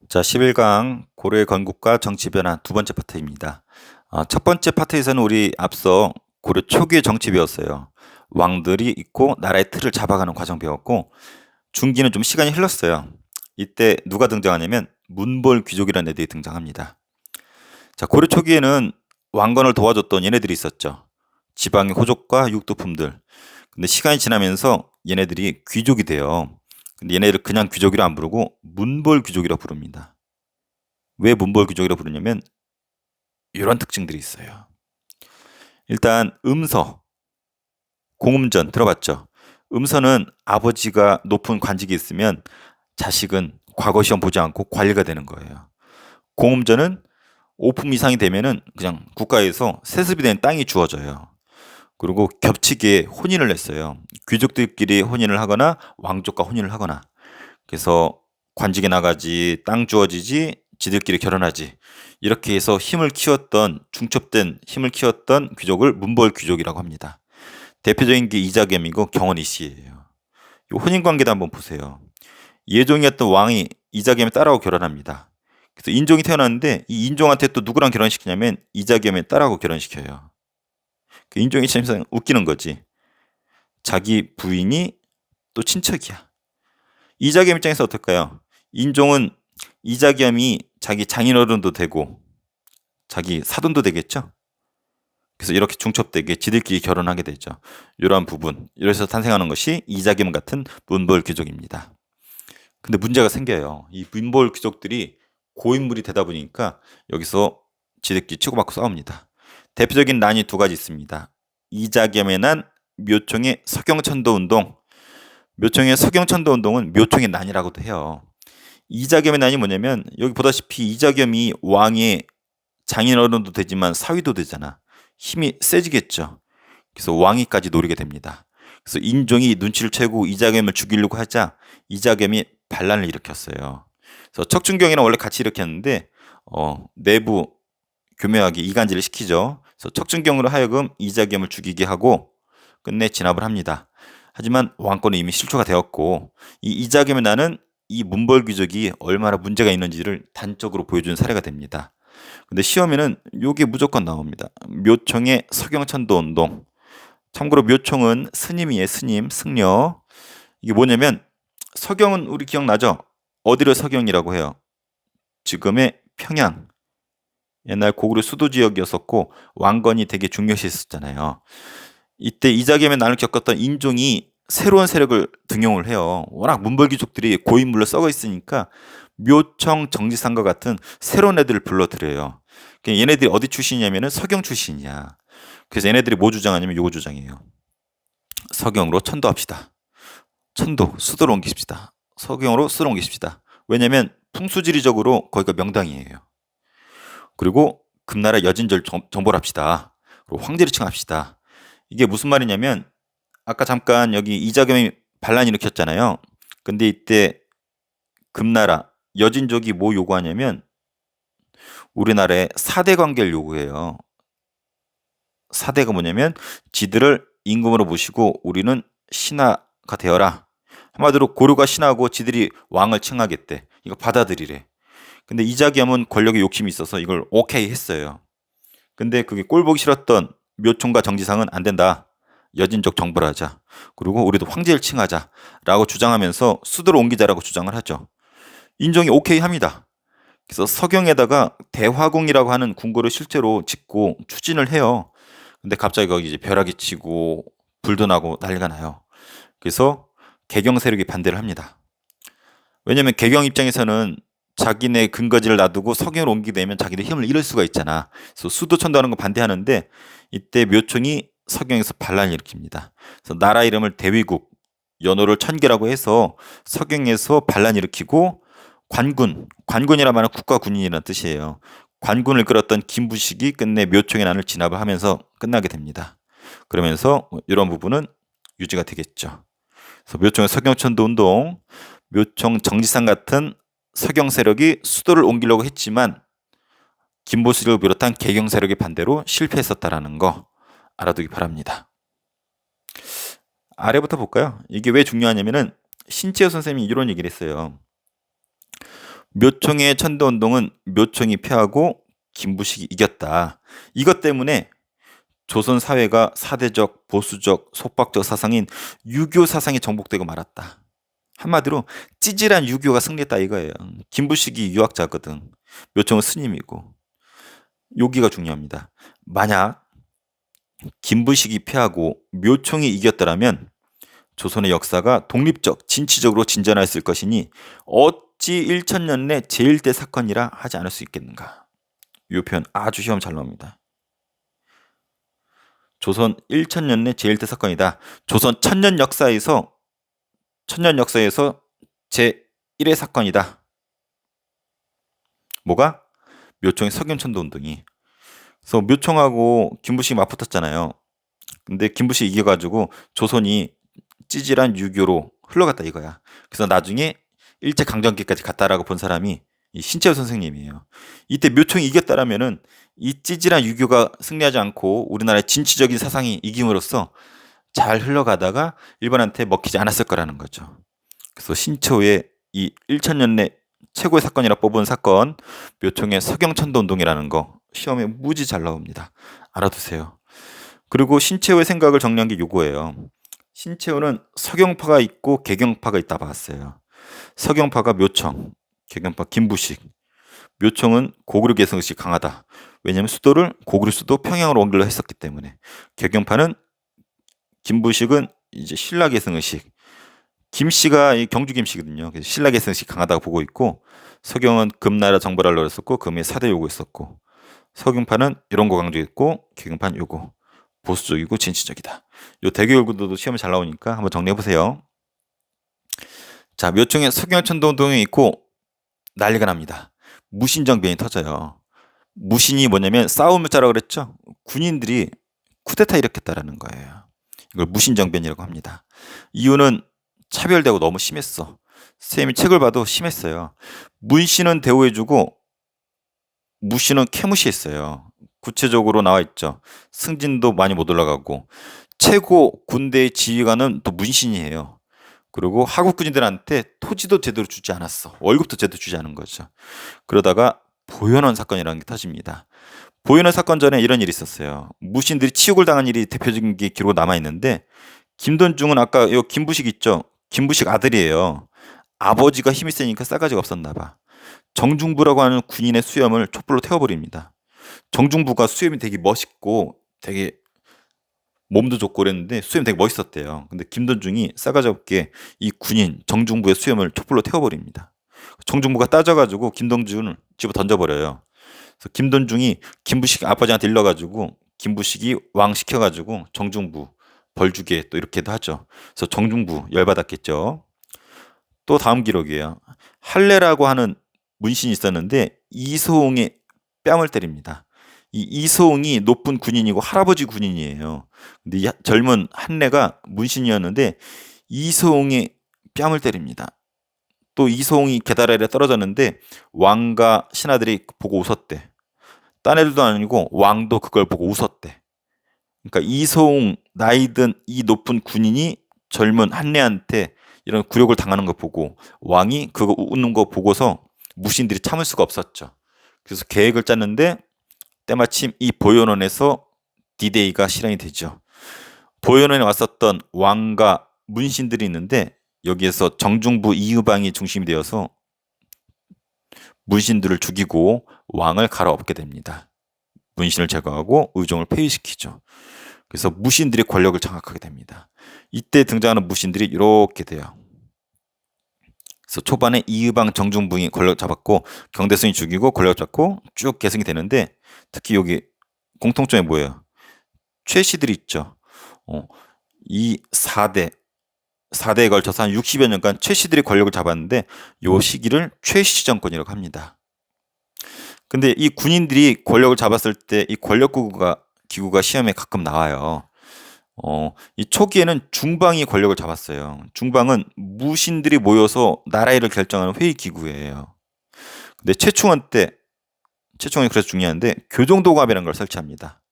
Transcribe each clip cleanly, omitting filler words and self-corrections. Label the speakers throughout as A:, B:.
A: 자, 11강 고려의 건국과 정치 변화 두 번째 파트입니다. 첫 번째 파트에서는 우리 앞서 고려 초기의 정치 배웠어요. 왕들이 있고 나라의 틀을 잡아가는 과정 배웠고, 중기는 좀 시간이 흘렀어요. 이때 누가 등장하냐면 문벌 귀족이라는 애들이 등장합니다. 자, 고려 초기에는 왕건을 도와줬던 얘네들이 있었죠. 지방의 호족과 육두품들. 근데 시간이 지나면서 얘네들이 귀족이 돼요. 근데 얘네들을 그냥 귀족이라 안 부르고 문벌 귀족이라 부릅니다. 왜 문벌 귀족이라 부르냐면 이런 특징들이 있어요. 일단 음서, 공음전 들어봤죠? 음서는 아버지가 높은 관직이 있으면 자식은 과거 시험 보지 않고 관리가 되는 거예요. 공음전은 5품 이상이 되면은 그냥 국가에서 세습이 된 땅이 주어져요. 그리고 겹치게 혼인을 했어요. 귀족들끼리 혼인을 하거나 왕족과 혼인을 하거나. 그래서 관직에 나가지, 땅 주어지지, 지들끼리 결혼하지. 이렇게 해서 힘을 키웠던, 중첩된 힘을 키웠던 귀족을 문벌 귀족이라고 합니다. 대표적인 게 이자겸이고 경원 이씨예요. 이 혼인 관계도 한번 보세요. 예종이었던 왕이 이자겸의 딸하고 결혼합니다. 그래서 인종이 태어났는데 이 인종한테 또 누구랑 결혼시키냐면 이자겸의 딸하고 결혼시켜요. 그 인종이 참 웃기는 거지. 자기 부인이 또 친척이야. 이자겸 입장에서 어떨까요? 인종은 이자겸이 자기 장인어른도 되고 자기 사돈도 되겠죠? 그래서 이렇게 중첩되게 지들끼리 결혼하게 되죠. 이러한 부분, 이래서 탄생하는 것이 이자겸 같은 문벌 귀족입니다. 근데 문제가 생겨요. 이 문벌 귀족들이 고인물이 되다 보니까 여기서 지들끼리 치고받고 싸웁니다. 대표적인 난이 두 가지 있습니다. 이자겸의 난, 묘총의 서경천도 운동. 묘총의 서경천도 운동은 묘총의 난이라고도 해요. 이자겸의 난이 뭐냐면 여기 보다시피 이자겸이 왕의 장인어른도 되지만 사위도 되잖아. 힘이 세지겠죠. 그래서 왕위까지 노리게 됩니다. 그래서 인종이 눈치를 채고 이자겸을 죽이려고 하자 이자겸이 반란을 일으켰어요. 그래서 척준경이랑 원래 같이 일으켰는데 내부 교묘하게 이간질을 시키죠. 그래서 척준경으로 하여금 이자겸을 죽이게 하고 끝내 진압을 합니다. 하지만 왕권은 이미 실초가 되었고 이 이자겸의 난은 이 문벌 귀족이 얼마나 문제가 있는지를 단적으로 보여준 사례가 됩니다. 근데 시험에는 요게 무조건 나옵니다. 묘총의 서경천도 운동. 참고로 묘총은 스님이에요. 스님, 승려. 이게 뭐냐면 서경은 우리 기억나죠? 어디를 서경이라고 해요? 지금의 평양. 옛날 고구려 수도 지역이었었고 왕건이 되게 중요시했었잖아요. 이때 이자겸의 난을 겪었던 인종이 새로운 세력을 등용을 해요. 워낙 문벌귀족들이 고인물로 썩어 있으니까 묘청 정지상과 같은 새로운 애들을 불러들여요. 그러니까 얘네들이 어디 출신이냐면은 서경 출신이야. 그래서 얘네들이 뭐 주장하냐면 요거 주장해요. 서경으로 천도합시다. 천도, 수도로 옮기십시다. 서경으로 수도로 옮기십시다. 왜냐면 풍수지리적으로 거기가 명당이에요. 그리고 금나라 여진절 정벌 합시다. 그리고 황제를 칭합시다. 이게 무슨 말이냐면 아까 잠깐 여기 이자겸이 반란 일으켰잖아요. 근데 이때 금나라 여진족이 뭐 요구하냐면 우리나라에 사대 관계를 요구해요. 사대가 뭐냐면 지들을 임금으로 모시고 우리는 신하가 되어라. 한마디로 고려가 신하고 지들이 왕을 칭하겠대. 이거 받아들이래. 근데 이자겸은 권력에 욕심이 있어서 이걸 오케이 했어요. 근데 그게 꼴 보기 싫었던 묘총과 정지상은 안 된다. 여진족 정벌 하자. 그리고 우리도 황제를 칭하자. 라고 주장하면서 수도로 옮기자라고 주장을 하죠. 인종이 오케이 합니다. 그래서 서경에다가 대화궁이라고 하는 궁궐을 실제로 짓고 추진을 해요. 근데 갑자기 거기 이제 벼락이 치고 불도 나고 난리가 나요. 그래서 개경 세력이 반대를 합니다. 왜냐면 개경 입장에서는 자기네 근거지를 놔두고 서경으로 옮기게 되면 자기네 힘을 잃을 수가 있잖아. 그래서 수도 천도하는 거 반대하는데 이때 묘총이 서경에서 반란을 일으킵니다. 그래서 나라 이름을 대위국, 연호를 천계라고 해서 서경에서 반란 일으키고 관군이라 말하는 국가 군인이라는 뜻이에요. 관군을 끌었던 김부식이 끝내 묘총의 난을 진압을 하면서 끝나게 됩니다. 그러면서 이런 부분은 유지가 되겠죠. 그래서 묘총의 서경천도 운동, 묘총 정지상 같은 서경 세력이 수도를 옮기려고 했지만 김보식을 비롯한 개경 세력의 반대로 실패했었다라는 거 알아두기 바랍니다. 아래부터 볼까요? 이게 왜 중요하냐면은 신채호 선생님이 이런 얘기를 했어요. 묘총의 천도운동은 묘총이 패하고 김부식이 이겼다. 이것 때문에 조선 사회가 사대적, 보수적, 속박적 사상인 유교 사상이 정복되고 말았다. 한마디로 찌질한 유교가 승리했다 이거예요. 김부식이 유학자거든. 묘총은 스님이고. 여기가 중요합니다. 만약 김부식이 패하고 묘총이 이겼더라면 조선의 역사가 독립적, 진취적으로 진전하였을 것이니 어찌 일천년 내 제일대 사건이라 하지 않을 수 있겠는가. 이 표현 아주 시험 잘 나옵니다. 조선 1천년 내 제일대 사건이다. 조선 천년 역사에서 제1회 사건이다. 뭐가? 묘총의 석연천도 운동이. 그래서 묘총하고 김부식이 맞붙었잖아요. 근데 김부식이 이겨가지고 조선이 찌질한 유교로 흘러갔다 이거야. 그래서 나중에 일제강점기까지 갔다라고 본 사람이 이 신채호 선생님이에요. 이때 묘총이 이겼다라면은 이 찌질한 유교가 승리하지 않고 우리나라의 진취적인 사상이 이김으로써 잘 흘러가다가 일본한테 먹히지 않았을 거라는 거죠. 그래서 신채호의 이 1천년 내 최고의 사건이라 뽑은 사건, 묘총의 석영천도 운동이라는 거 시험에 무지 잘 나옵니다. 알아두세요. 그리고 신채호의 생각을 정리한 게 요거예요. 신채호는 석영파가 있고 개경파가 있다 봤어요. 석영파가 묘총, 개경파 김부식. 묘총은 고구려 개성이 강하다. 왜냐하면 수도를 고구려 수도 평양으로 옮기려 했었기 때문에. 개경파는 김부식은 이제 신라 개성의식. 김씨가 경주 김씨거든요. 그래서 신라 개성의식 강하다고 보고 있고, 석영은 금나라 정벌하려고 했었고 금의 사대 요구했었고, 석영파는 이런 거 강조했고 개경파는 요거 보수적이고 진취적이다. 요 대교열 구도도 시험에 잘 나오니까 한번 정리해 보세요. 자, 묘총에 석영천도 운동이 있고 난리가 납니다. 무신정변이 터져요. 무신이 뭐냐면 싸움을 짜라고 그랬죠. 군인들이 쿠데타 일으켰다라는 거예요. 이걸 무신정변이라고 합니다. 이유는 차별되고 너무 심했어. 선생님이 책을 봐도 심했어요. 문신은 대우해주고 무신은 캐무시했어요. 구체적으로 나와 있죠. 승진도 많이 못 올라가고 최고 군대의 지휘관은 또 문신이에요. 그리고 하급 군인들한테 토지도 제대로 주지 않았어. 월급도 제대로 주지 않은 거죠. 그러다가 보현원 사건이라는 게 터집니다. 보현원 사건 전에 이런 일이 있었어요. 무신들이 치욕을 당한 일이 대표적인 게 기록 남아 있는데, 김돈중은 아까 요 김부식 있죠. 김부식 아들이에요. 아버지가 힘이 세니까 싸가지가 없었나 봐. 정중부라고 하는 군인의 수염을 촛불로 태워버립니다. 정중부가 수염이 되게 멋있고 되게 몸도 좋고 그랬는데 수염 되게 멋있었대요. 근데 김돈중이 싸가지 없게 이 군인 정중부의 수염을 촛불로 태워버립니다. 정중부가 따져가지고 김돈중을 집어 던져버려요. 그래서 김돈중이 김부식 아버지한테 일러가지고 김부식이 왕 시켜가지고 정중부 벌 주게 또 이렇게도 하죠. 그래서 정중부 열받았겠죠. 또 다음 기록이에요. 할례라고 하는 문신이 있었는데 이소홍의 뺨을 때립니다. 이 이소홍이 높은 군인이고 할아버지 군인이에요. 근데 이 젊은 한례가 문신이었는데 이소홍의 뺨을 때립니다. 또 이소홍이 계달 아래 떨어졌는데 왕과 신하들이 보고 웃었대. 딴 애들도 아니고 왕도 그걸 보고 웃었대. 그러니까 이소홍 나이든 이 높은 군인이 젊은 한례한테 이런 굴욕을 당하는 거 보고 왕이 그거 웃는 거 보고서 무신들이 참을 수가 없었죠. 그래서 계획을 짰는데 때마침 이 보현원에서 디데이가 실행이 되죠. 보현원에 왔었던 왕과 문신들이 있는데 여기에서 정중부 이의방이 중심이 되어서 문신들을 죽이고 왕을 갈아엎게 됩니다. 문신을 제거하고 의종을 폐위시키죠. 그래서 무신들이 권력을 장악하게 됩니다. 이때 등장하는 무신들이 이렇게 돼요. 그래서 초반에 이의방 정중부이 권력 잡았고 경대승이 죽이고 권력 잡고 쭉 계승이 되는데, 특히 여기 공통점이 뭐예요? 최씨들이 있죠. 이 4대에 걸쳐서 한 60여 년간 최씨들이 권력을 잡았는데 이 시기를 최씨 정권이라고 합니다. 근데 이 군인들이 권력을 잡았을 때 이 권력기구가 시험에 가끔 나와요. 이 초기에는 중방이 권력을 잡았어요. 중방은 무신들이 모여서 나라 일을 결정하는 회의 기구예요. 근데 최충원이 그래서 중요한데 교정도감이라는 걸 설치합니다.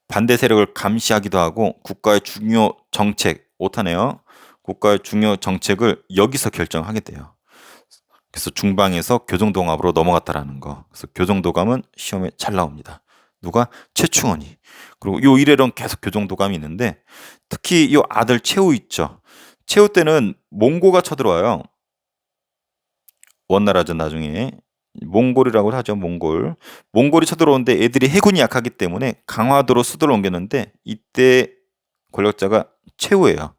A: 반대 세력을 감시하기도 하고 국가의 중요 정책, 오타네요. 국가의 중요 정책을 여기서 결정하게 돼요. 그래서 중방에서 교정동합으로 넘어갔다라는 거. 그래서 교정도감은 시험에 잘 나옵니다. 누가? 최충원이. 그리고 요 이래론 계속 교정도감이 있는데 특히 요 아들 최후 있죠. 최후 때는 몽고가 쳐들어와요. 원나라전 나중에 몽골이라고 하죠. 몽골이 쳐들어오는데 애들이 해군이 약하기 때문에 강화도로 수도를 옮겼는데 이때 권력자가 최후예요.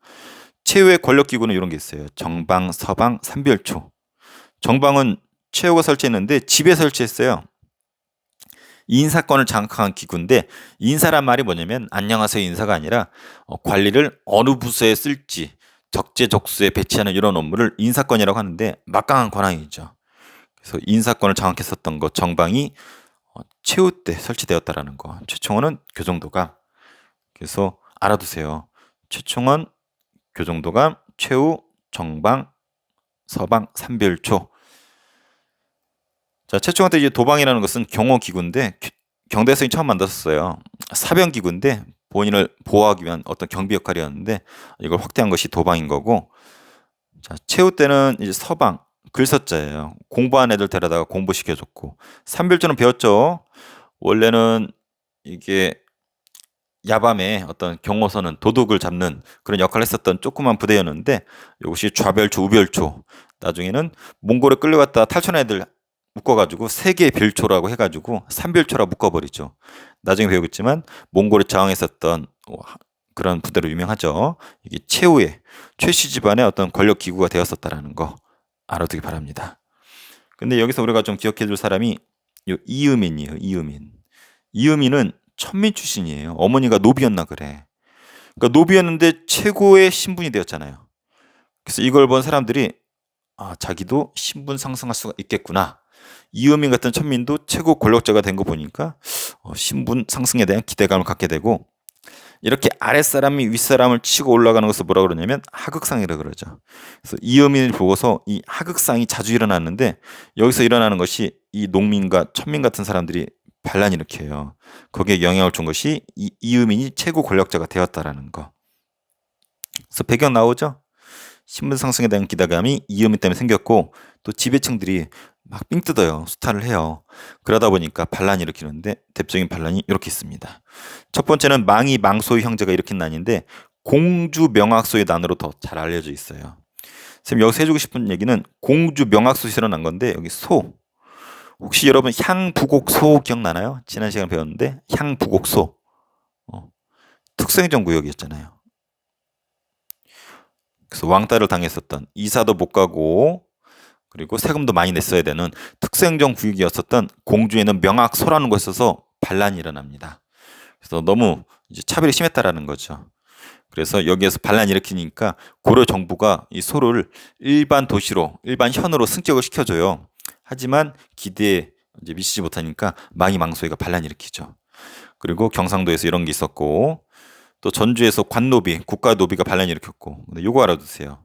A: 최후의 권력 기구는 이런 게 있어요. 정방, 서방, 삼별초. 정방은 최후가 설치했는데 집에 설치했어요. 인사권을 장악한 기구인데 인사란 말이 뭐냐면 안녕하세요 인사가 아니라 관리를 어느 부서에 쓸지 적재적소에 배치하는 이런 업무를 인사권이라고 하는데 막강한 권한이죠. 그래서 인사권을 장악했었던 거 정방이 최후 때 설치되었다라는 거. 최충원은 교정도감. 그래서 알아두세요. 최충원, 교정도감, 최후, 정방, 서방, 삼별초. 자, 최충원 때 이제 도방이라는 것은 경호기구인데 경대성이 처음 만들었어요. 사병기구인데 본인을 보호하기 위한 어떤 경비 역할이었는데 이걸 확대한 것이 도방인 거고. 자, 최후 때는 이제 서방 글서자예요. 공부한 애들 데려다가 공부시켜줬고. 삼별초는 배웠죠. 원래는 이게 야밤에 어떤 경호선은 도둑을 잡는 그런 역할을 했었던 조그만 부대였는데 이것이 좌별초, 우별초. 나중에는 몽골에 끌려갔다 탈출한 애들 묶어가지고 세 개의 별초라고 해가지고 삼별초라 묶어버리죠. 나중에 배우겠지만 몽골에 저항했었던 그런 부대로 유명하죠. 이게 최후의 최씨 집안의 어떤 권력 기구가 되었었다라는 거 알아두기 바랍니다. 근데 여기서 우리가 좀 기억해줄 사람이 이음인이에요. 이음인은 천민 출신이에요. 어머니가 노비였나 그래. 그러니까 노비였는데 최고의 신분이 되었잖아요. 그래서 이걸 본 사람들이 자기도 신분 상승할 수가 있겠구나. 이음인 같은 천민도 최고 권력자가 된 거 보니까 신분 상승에 대한 기대감을 갖게 되고 이렇게 아랫사람이 윗사람을 치고 올라가는 것을 뭐라고 그러냐면 하극상이라고 그러죠. 그래서 이음인을 보고서 이 하극상이 자주 일어났는데 여기서 일어나는 것이 이 농민과 천민 같은 사람들이 반란 일으켜요. 거기에 영향을 준 것이 이 이음인이 최고 권력자가 되었다라는 거. 그래서 배경 나오죠? 신분 상승에 대한 기대감이 이음인 때문에 생겼고 또 지배층들이 막 삥 뜯어요. 수탈을 해요. 그러다 보니까 반란이 일으키는데 대표적인 반란이 이렇게 있습니다. 첫 번째는 망이 망소의 형제가 일으킨 난인데 공주 명악소의 난으로 더 잘 알려져 있어요. 선생님 여기서 해주고 싶은 얘기는 공주 명악소에서 일어난 건데 여기 소. 혹시 여러분 향부곡소 기억나나요? 지난 시간에 배웠는데 향부곡소. 특수행정 구역이었잖아요. 그래서 왕따를 당했었던 이사도 못 가고 그리고 세금도 많이 냈어야 되는 특수행정 구역이었었던 공주에는 명악소라는 곳에서 반란이 일어납니다. 그래서 너무 이제 차별이 심했다라는 거죠. 그래서 여기에서 반란이 일으키니까 고려 정부가 이 소를 일반 도시로, 일반 현으로 승격을 시켜줘요. 하지만 기대에 이제 미치지 못하니까 망이 망소이가 반란이 일으키죠. 그리고 경상도에서 이런 게 있었고 또 전주에서 관노비, 국가노비가 반란이 일으켰고. 근데 요거 알아두세요.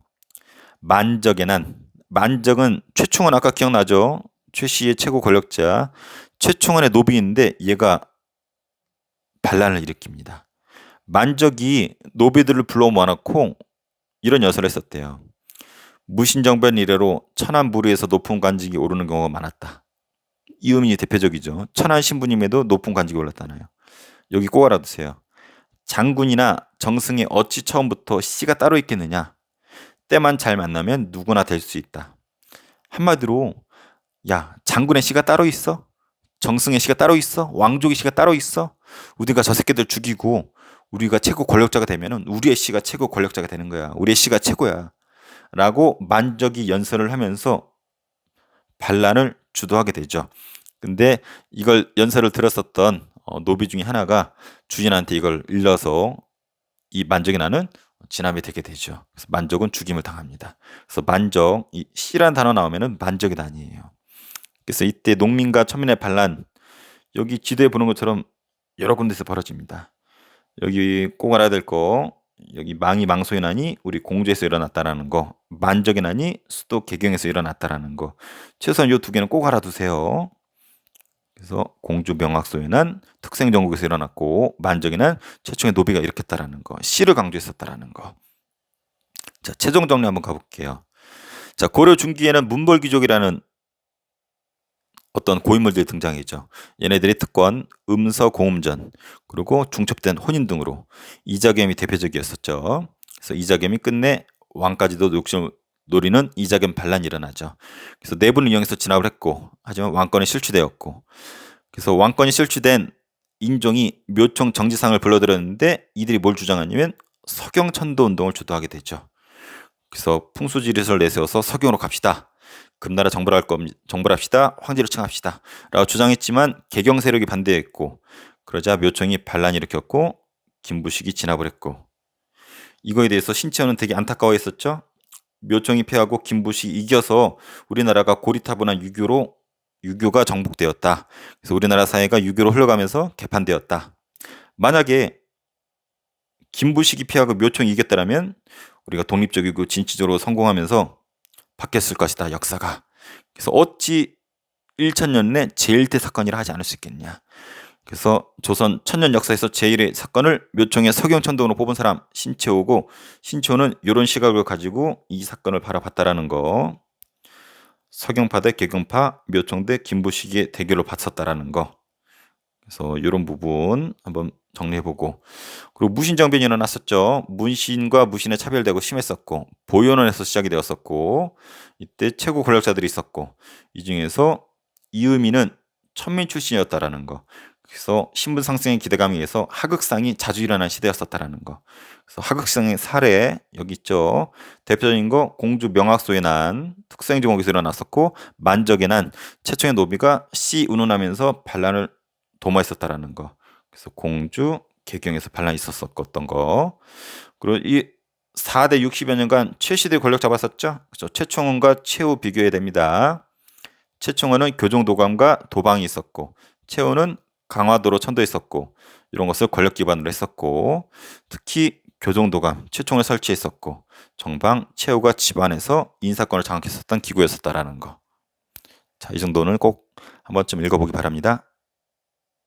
A: 만적의 난. 만적은 최충원 아까 기억나죠? 최씨의 최고 권력자 최충원의 노비인데 얘가 반란을 일으킵니다. 만적이 노비들을 불러 모아놓고 이런 연설을 했었대요. 무신정변 이래로 천안 부류에서 높은 관직이 오르는 경우가 많았다. 이음인이 대표적이죠. 천안 신부님에도 높은 관직이 올랐잖아요. 여기 꼭 알아두세요. 장군이나 정승이 어찌 처음부터 씨가 따로 있겠느냐. 때만 잘 만나면 누구나 될 수 있다. 한마디로 야 장군의 씨가 따로 있어? 정승의 씨가 따로 있어? 왕족의 씨가 따로 있어? 우리가 저 새끼들 죽이고 우리가 최고 권력자가 되면은 우리의 씨가 최고 권력자가 되는 거야. 우리의 씨가 최고야. 라고 만적이 연설을 하면서 반란을 주도하게 되죠. 근데 이걸 연설을 들었었던 노비 중에 하나가 주인한테 이걸 일러서 이 만적이 나는 진압이 되게 되죠. 그래서 만적은 죽임을 당합니다. 그래서 만적, 이 씨란 단어 나오면은 만적이 아니에요. 그래서 이때 농민과 천민의 반란, 여기 지도에 보는 것처럼 여러 군데서 벌어집니다. 여기 꼭 알아야 될 거, 여기 망이 망소의 난이 우리 공주에서 일어났다라는 거, 만적의 난이 수도 개경에서 일어났다라는 거. 최소한 이 두 개는 꼭 알아두세요. 그래서 공주 명악소의 난 특생정국에서 일어났고 만적의 난 최충의 노비가 일으켰다라는 거. 씨를 강조했었다라는 거. 자, 최종 정리 한번 가볼게요. 자, 고려 중기에는 문벌귀족이라는 어떤 고인물들이 등장했죠. 얘네들이 특권, 음서 공음전, 그리고 중첩된 혼인 등으로 이자겸이 대표적이었었죠. 그래서 이자겸이 끝내 왕까지도 욕심을 노리는 이자겸 반란이 일어나죠. 그래서 내분을 이용해서 진압을 했고, 하지만 왕권이 실추되었고, 그래서 왕권이 실추된 인종이 묘총 정지상을 불러들였는데 이들이 뭘 주장하냐면 서경천도 운동을 주도하게 되죠. 그래서 풍수지리를 내세워서 서경으로 갑시다. 금나라 정벌합시다. 황제를 칭합시다. 라고 주장했지만 개경 세력이 반대했고, 그러자 묘총이 반란을 일으켰고 김부식이 진압을 했고, 이거에 대해서 신채호는 되게 안타까워했었죠. 묘총이 패하고 김부식이 이겨서 우리나라가 고리타분한 유교가 정복되었다. 그래서 우리나라 사회가 유교로 흘러가면서 개판되었다. 만약에 김부식이 패하고 묘총이 이겼다면 우리가 독립적이고 진취적으로 성공하면서 바뀌었을 것이다, 역사가. 그래서 어찌 1천년내 제1대 사건이라 하지 않을 수 있겠냐. 그래서 조선 천년 역사에서 제1의 사건을 묘총의 서경천동으로 뽑은 사람 신채호고, 신채호는 이런 시각을 가지고 이 사건을 바라봤다라는 거. 서경파 대 개경파, 묘총 대 김부식의 대결로 봤었다라는 거. 그래서 이런 부분 한번 정리해보고, 그리고 무신정변이 일어났었죠. 문신과 무신의 차별되고 심했었고, 보현원에서 시작이 되었었고, 이때 최고 권력자들이 있었고, 이 중에서 이의민은 천민 출신이었다라는 거. 그래서 신분 상승의 기대감에 의해서 하극상이 자주 일어난 시대였었다라는 거. 그래서 하극상의 사례 여기 있죠. 대표적인 거 공주 명학소의 난, 특수행정국에서 일어났었고, 만적의 난, 최초의 노비가 씨 운운하면서 반란을 도모했었다라는 거. 그래서 공주, 개경에서 반란이 있었었던 거. 그리고 이 4대 60여 년간 최시대 권력 잡았었죠. 그래서 최총원과 최후 비교해야 됩니다. 최총원은 교정도감과 도방이 있었고, 최후는 강화도로 천도했었고, 이런 것을 권력 기반으로 했었고, 특히 교정도감, 최총을 설치했었고, 정방, 최후가 집안에서 인사권을 장악했었던 기구였었다라는 거. 자, 이 정도는 꼭 한 번쯤 읽어보기 바랍니다.